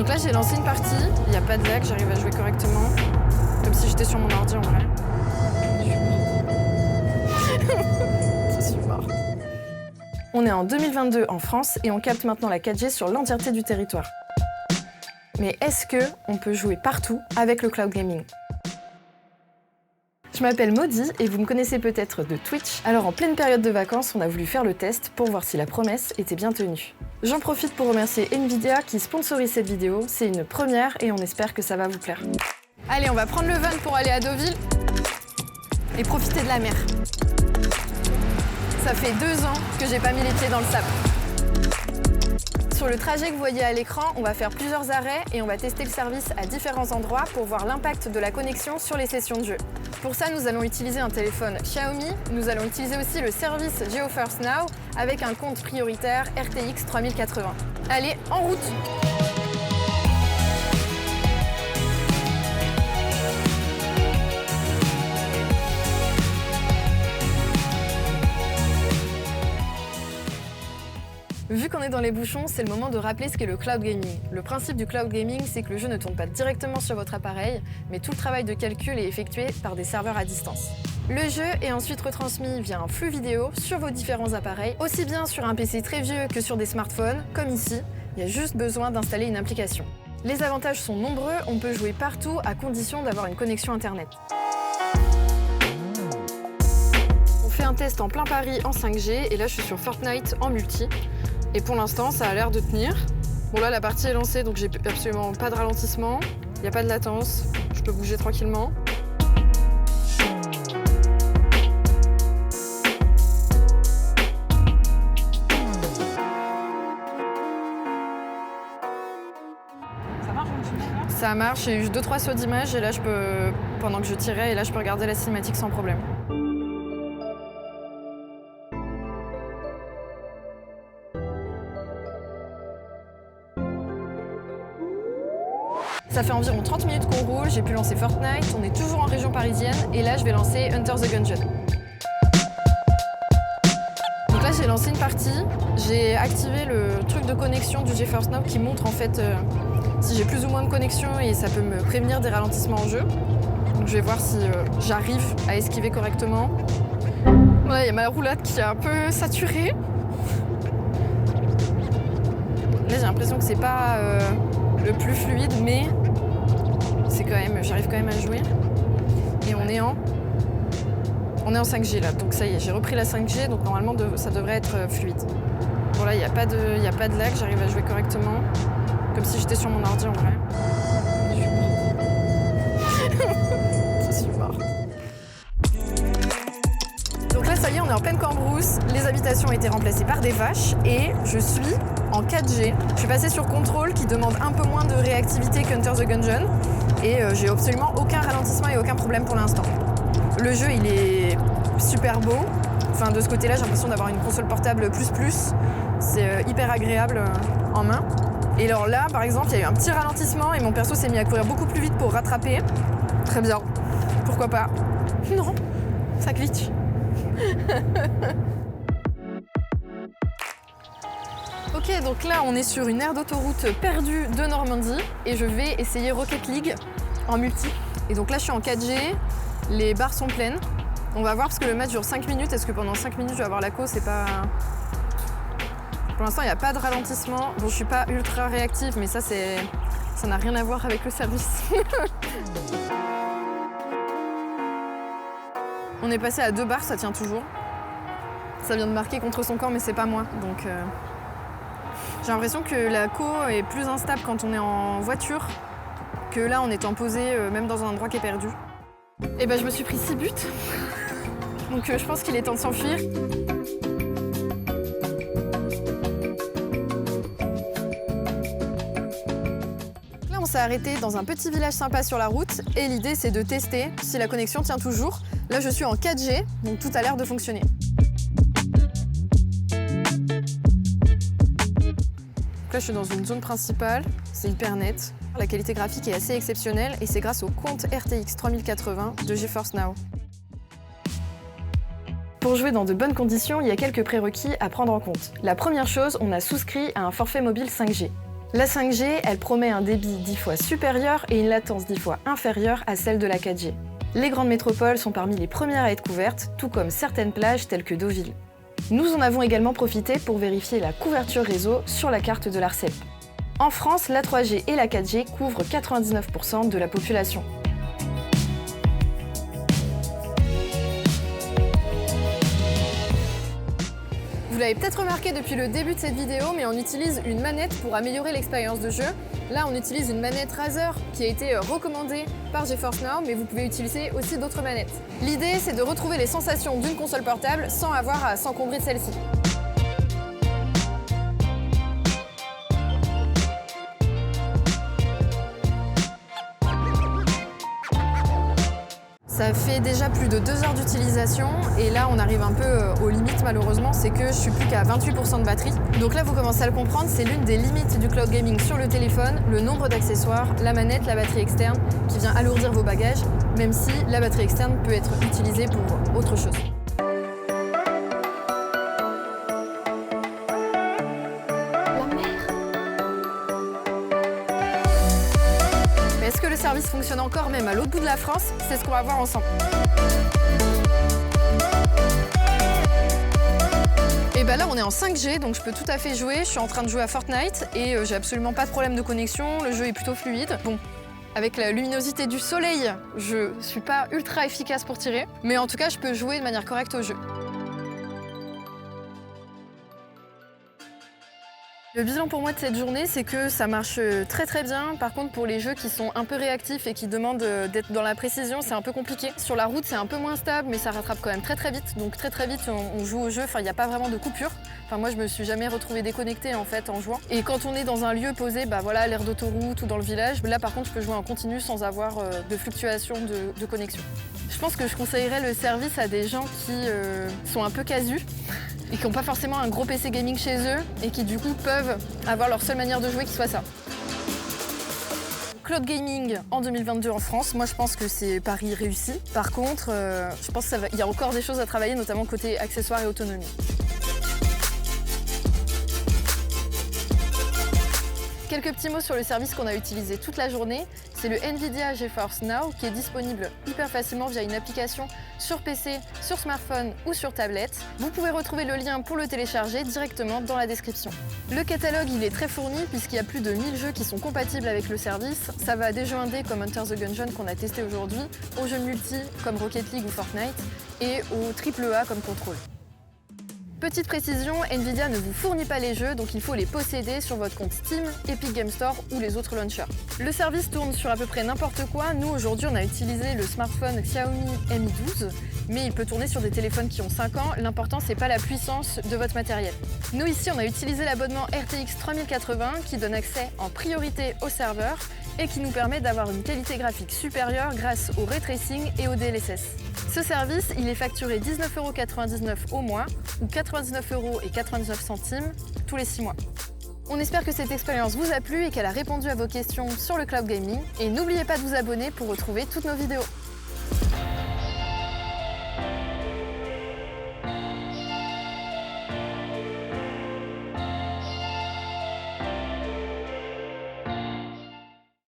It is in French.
Donc là j'ai lancé une partie, il n'y a pas de lag, j'arrive à jouer correctement. Comme si j'étais sur mon ordi en vrai. Je suis mort. On est en 2022 en France et on capte maintenant la 4G sur l'entièreté du territoire. Mais est-ce qu'on peut jouer partout avec le cloud gaming? Je m'appelle Maudie et vous me connaissez peut-être de Twitch. Alors en pleine période de vacances, on a voulu faire le test pour voir si la promesse était bien tenue. J'en profite pour remercier Nvidia qui sponsorise cette vidéo. C'est une première et on espère que ça va vous plaire. Allez, on va prendre le van pour aller à Deauville et profiter de la mer. Ça fait 2 ans que j'ai pas mis les pieds dans le sable. Sur le trajet que vous voyez à l'écran, on va faire plusieurs arrêts et on va tester le service à différents endroits pour voir l'impact de la connexion sur les sessions de jeu. Pour ça, nous allons utiliser un téléphone Xiaomi. Nous allons utiliser aussi le service GeoFirst Now avec un compte prioritaire RTX 3080. Allez, en route! Vu qu'on est dans les bouchons, c'est le moment de rappeler ce qu'est le cloud gaming. Le principe du cloud gaming, c'est que le jeu ne tourne pas directement sur votre appareil, mais tout le travail de calcul est effectué par des serveurs à distance. Le jeu est ensuite retransmis via un flux vidéo sur vos différents appareils, aussi bien sur un PC très vieux que sur des smartphones, comme ici. Il y a juste besoin d'installer une application. Les avantages sont nombreux, on peut jouer partout à condition d'avoir une connexion internet. On fait un test en plein Paris en 5G, et là je suis sur Fortnite en multi. Et pour l'instant, ça a l'air de tenir. Bon là, la partie est lancée, donc j'ai absolument pas de ralentissement. Il n'y a pas de latence. Je peux bouger tranquillement. Ça marche un petit peu là ? Ça marche, j'ai eu 2-3 sauts d'image et là je peux, pendant que je tirais, et là je peux regarder la cinématique sans problème. Ça fait environ 30 minutes qu'on roule, j'ai pu lancer Fortnite, on est toujours en région parisienne et là je vais lancer Enter the Gungeon. Donc là j'ai lancé une partie, j'ai activé le truc de connexion du GeFirst Now qui montre en fait si j'ai plus ou moins de connexion et ça peut me prévenir des ralentissements en jeu. Donc je vais voir si j'arrive à esquiver correctement. Voilà, il y a ma roulade qui est un peu saturée. Là j'ai l'impression que c'est pas le plus fluide, mais c'est quand même, j'arrive quand même à jouer. Et on est en 5G là, donc ça y est, j'ai repris la 5G, donc normalement ça devrait être fluide. Bon là, il n'y a pas de lag, j'arrive à jouer correctement, comme si j'étais sur mon ordi en vrai. Je suis mort. Donc là, ça y est, on est en pleine Cambrousse, les habitations ont été remplacées par des vaches et je suis en 4G. Je suis passée sur contrôle qui demande un peu moins de réactivité qu'Enter the Gungeon et j'ai absolument aucun ralentissement et aucun problème pour l'instant. Le jeu, il est super beau. Enfin, de ce côté-là, j'ai l'impression d'avoir une console portable plus. C'est hyper agréable en main. Et alors là, par exemple, il y a eu un petit ralentissement et mon perso s'est mis à courir beaucoup plus vite pour rattraper. Très bien. Pourquoi pas? Non, ça glitch. Ok, donc là on est sur une aire d'autoroute perdue de Normandie et je vais essayer Rocket League en multi. Et donc là je suis en 4G, les barres sont pleines. On va voir parce que le match dure 5 minutes. Est-ce que pendant 5 minutes je vais avoir la co? C'est pas... Pour l'instant il n'y a pas de ralentissement. Bon, je suis pas ultra réactive mais ça n'a rien à voir avec le service. On est passé à 2 barres, ça tient toujours. Ça vient de marquer contre son camp mais c'est pas moi, donc... J'ai l'impression que la co est plus instable quand on est en voiture que là en étant posé même dans un endroit qui est perdu. Et ben je me suis pris 6 buts, donc je pense qu'il est temps de s'enfuir. Là on s'est arrêté dans un petit village sympa sur la route et l'idée c'est de tester si la connexion tient toujours. Là je suis en 4G, donc tout a l'air de fonctionner. Là, je suis dans une zone principale, c'est hyper net. La qualité graphique est assez exceptionnelle et c'est grâce au compte RTX 3080 de GeForce Now. Pour jouer dans de bonnes conditions, il y a quelques prérequis à prendre en compte. La première chose, on a souscrit à un forfait mobile 5G. La 5G, elle promet un débit 10 fois supérieur et une latence 10 fois inférieure à celle de la 4G. Les grandes métropoles sont parmi les premières à être couvertes, tout comme certaines plages telles que Deauville. Nous en avons également profité pour vérifier la couverture réseau sur la carte de l'ARCEP. En France, la 3G et la 4G couvrent 99% de la population. Vous l'avez peut-être remarqué depuis le début de cette vidéo, mais on utilise une manette pour améliorer l'expérience de jeu. Là, on utilise une manette Razer qui a été recommandée par GeForce Now, mais vous pouvez utiliser aussi d'autres manettes. L'idée, c'est de retrouver les sensations d'une console portable sans avoir à s'encombrer de celle-ci. Ça fait déjà plus de 2 heures d'utilisation et là on arrive un peu aux limites malheureusement, c'est que je suis plus qu'à 28% de batterie. Donc là vous commencez à le comprendre, c'est l'une des limites du cloud gaming sur le téléphone, le nombre d'accessoires, la manette, la batterie externe qui vient alourdir vos bagages, même si la batterie externe peut être utilisée pour autre chose. Est-ce que le service fonctionne encore même à l'autre bout de la France? C'est ce qu'on va voir ensemble. Et bah là on est en 5G donc je peux tout à fait jouer, je suis en train de jouer à Fortnite et j'ai absolument pas de problème de connexion, le jeu est plutôt fluide. Bon, avec la luminosité du soleil, je suis pas ultra efficace pour tirer, mais en tout cas je peux jouer de manière correcte au jeu. Le bilan pour moi de cette journée, c'est que ça marche très bien. Par contre, pour les jeux qui sont un peu réactifs et qui demandent d'être dans la précision, c'est un peu compliqué. Sur la route, c'est un peu moins stable, mais ça rattrape quand même très vite. Donc très vite, on joue au jeu. Enfin, il n'y a pas vraiment de coupure. Enfin, moi, je me suis jamais retrouvée déconnectée en fait en jouant. Et quand on est dans un lieu posé, bah voilà, l'aire d'autoroute ou dans le village, là par contre, je peux jouer en continu sans avoir de fluctuation de connexion. Je pense que je conseillerais le service à des gens qui sont un peu casus et qui n'ont pas forcément un gros PC gaming chez eux et qui du coup peuvent avoir leur seule manière de jouer qui soit ça. Cloud gaming en 2022 en France, moi je pense que c'est pari réussi. Par contre, je pense qu'il y a encore des choses à travailler, notamment côté accessoires et autonomie. Quelques petits mots sur le service qu'on a utilisé toute la journée. C'est le Nvidia GeForce Now qui est disponible hyper facilement via une application sur PC, sur smartphone ou sur tablette. Vous pouvez retrouver le lien pour le télécharger directement dans la description. Le catalogue il est très fourni puisqu'il y a plus de 1000 jeux qui sont compatibles avec le service. Ça va des jeux indés comme Enter the Gungeon qu'on a testé aujourd'hui, aux jeux multi comme Rocket League ou Fortnite et aux AAA comme Control. Petite précision, Nvidia ne vous fournit pas les jeux, donc il faut les posséder sur votre compte Steam, Epic Game Store ou les autres launchers. Le service tourne sur à peu près n'importe quoi. Nous, aujourd'hui, on a utilisé le smartphone Xiaomi Mi 12, mais il peut tourner sur des téléphones qui ont 5 ans. L'important, c'est pas la puissance de votre matériel. Nous, ici, on a utilisé l'abonnement RTX 3080 qui donne accès en priorité au serveur et qui nous permet d'avoir une qualité graphique supérieure grâce au ray tracing et au DLSS. Ce service, il est facturé 19,99 € au mois ou 99,99 € tous les 6 mois. On espère que cette expérience vous a plu et qu'elle a répondu à vos questions sur le cloud gaming. Et n'oubliez pas de vous abonner pour retrouver toutes nos vidéos.